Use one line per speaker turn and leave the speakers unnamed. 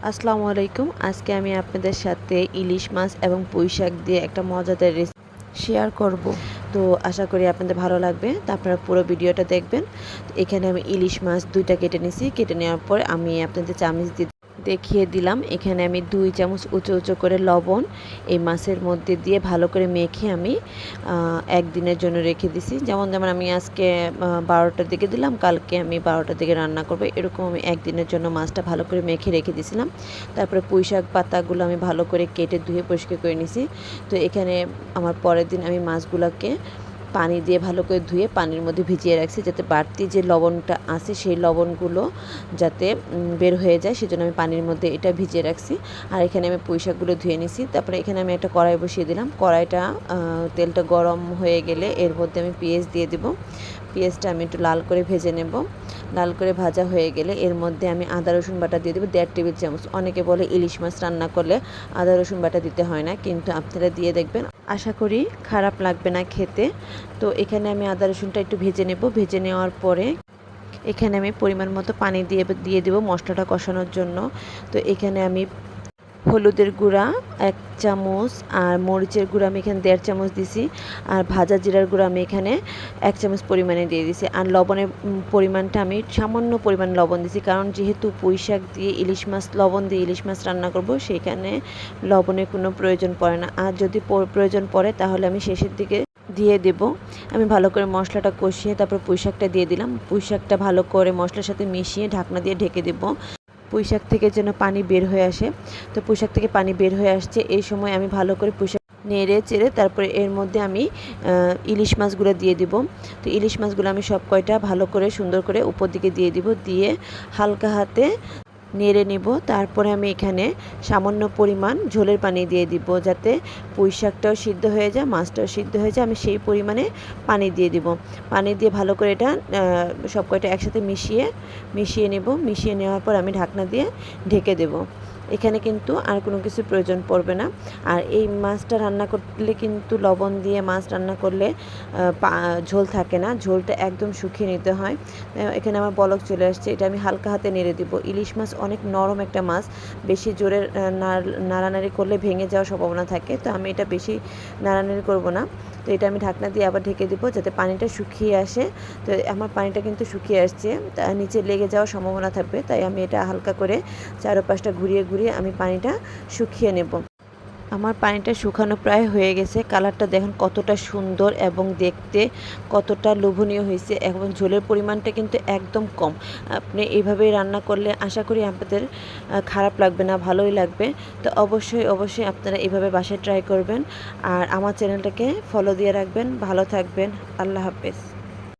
আসসালামু আলাইকুম। আজকে আমি আপনাদের সাথে ইলিশ মাছ এবং পুঁই শাক দিয়ে একটা মজাদার রেসিপি শেয়ার করব। তো আশা করি আপনাদের ভালো লাগবে। তো আপনারা পুরো ভিডিওটা দেখবেন। এখানে আমি ইলিশ মাছ ২টা কেটে নিয়েছি। কেটে নেওয়ার পর আমি আপনাদের চামচ দিয়ে দেখিয়ে দিলাম। এখানে আমি ২ চামচ উঁচু করে লবণ এই মাছের মধ্যে দিয়ে ভালো করে মেখে আমি একদিনের জন্য রেখে দিছি। যেমন আমি আজকে ১২টার দিকে দিলাম, কালকে আমি ১২টার দিকে রান্না করব। এরকম আমি একদিনের জন্য মাছটা ভালো করে মেখে রেখে দিয়েছিলাম। তারপরে পুঁইশাক পাতাগুলো আমি ভালো করে কেটে ধুয়ে পরিষ্কার করে নিছি। তো এখানে আমার পরের দিন আমি মাছগুলোকে পানি দিয়ে ভালো করে ধুয়ে পানির মধ্যে ভিজিয়ে রাখছি, যাতে বাড়তি যে লবণটা আছে সেই লবণগুলো যাতে বের হয়ে যায়, সেজন্য আমি পানির মধ্যে এটা ভিজিয়ে রাখছি। আর এখানে আমি পুঁইশাকগুলো ধুয়ে নিছি। তারপরে এখানে আমি একটা কড়াই বসিয়ে দিলাম। কড়াইটা তেলটা গরম হয়ে গেলে এর মধ্যে আমি পেঁয়াজ দিয়ে দেব। পেঁয়াজটা আমি একটু লাল করে ভেজে নেব। লাল করে ভাজা হয়ে গেলে এর মধ্যে আমি আদা রসুন বাটা দিয়ে দেবো ১.৫ টেবিল চামচ। অনেকে বলে ইলিশ মাছ রান্না করলে আদা রসুন বাটা দিতে হয় না, কিন্তু আপনারা দিয়ে দেখবেন, আশা করি খারাপ লাগবে না খেতে। তো এখানে আমি আদা রসুনটা একটু ভেজে নেব। ভেজে নেওয়ার পরে এখানে আমি পরিমাণ মতো পানি দিয়ে দেবো মশলাটা কষানোর জন্য। তো এখানে আমি হলুদের গুঁড়া ১ চামচ আর মরিচের গুঁড়া আমি এখানে ১.৫ চামচ দিছি। আর ভাজা জিরার গুঁড়া আমি এখানে ১ চামচ পরিমাণে দিয়ে দিছি। আর লবণের পরিমাণটা আমি সামান্য পরিমাণ লবণ দিছি, কারণ যেহেতু পুঁইশাক দিয়ে ইলিশ মাছ, লবণ দিয়ে ইলিশ মাছ রান্না করব, সেইখানে লবণের কোনো প্রয়োজন পড়ে না। আর যদি প্রয়োজন পড়ে তাহলে আমি শেষের দিকে দিয়ে দেব। আমি ভালো করে মশলাটা কষিয়ে তারপর পুঁইশাকটা দিয়ে দিলাম। পুঁইশাকটা ভালো করে মশলার সাথে মিশিয়ে ঢাকনা দিয়ে ঢেকে দেব, পুঁইশাক থেকে যেন পানি বের হয়ে আসে। তো পুঁইশাক থেকে পানি বের হয়ে আসছে, এই সময় আমি ভালো করে পুঁইশাক নেড়ে চেড়ে তারপরে এর মধ্যে আমি ইলিশ মাছগুলো দিয়ে দিব। তো ইলিশ মাছগুলো আমি সব কয়টা ভালো করে সুন্দর করে উপর দিকে দিয়ে দিব, দিয়ে হালকা হাতে নেড়ে নেব। তারপরে আমি এখানে সামান্য পরিমাণ ঝোলের পানি দিয়ে দিব, যাতে পুঁইশাকটাও সিদ্ধ হয়ে যায়, মাছটাও সিদ্ধ হয়ে যায়। আমি সেই পরিমাণে পানি দিয়ে দিব। পানি দিয়ে ভালো করে এটা সব কয়টা একসাথে মিশিয়ে নেব। মিশিয়ে নেওয়ার পর আমি ঢাকনা দিয়ে ঢেকে দেব। এখানে কিন্তু আর কোনো কিছু প্রয়োজন পড়বে না। আর এই মাছটা রান্না করলে কিন্তু লবণ দিয়ে মাছ রান্না করলে ঝোল থাকে না, ঝোলটা একদম শুকিয়ে নিতে হয়। এখানে আমার বলক চলে আসছে, এটা আমি হালকা হাতে নেড়ে দিব। ইলিশ মাছ অনেক নরম একটা মাছ, বেশি জোরে নাড়ানাড়ি করলে ভেঙে যাওয়ার সম্ভাবনা থাকে। তো আমি এটা বেশি নাড়ানাড়ি করব না। তো এটা আমি ঢাকনা দিয়ে আবার ঢেকে দিব, যাতে পানিটা শুকিয়ে আসে। তো আমার পানিটা কিন্তু শুকিয়ে আসছে, তা নিচে লেগে যাওয়ার সম্ভাবনা থাকবে, তাই আমি এটা হালকা করে চারপাশটা ঘুরিয়ে আমি পানিটা শুকিয়ে নেব। আমার পানিটা শুকানো প্রায় হয়ে গেছে। কালারটা দেখেন কতটা সুন্দর এবং দেখতে কতটা লোভনীয় হয়েছে, এবং ঝোলের পরিমাণটা কিন্তু একদম কম। আপনি এইভাবেই রান্না করলে আশা করি আপনাদের খারাপ লাগবে না, ভালোই লাগবে। তো অবশ্যই আপনারা এইভাবে বাসায় ট্রাই করবেন। আর আমার চ্যানেলটাকে ফলো দিয়ে রাখবেন। ভালো থাকবেন। আল্লাহ হাফেজ।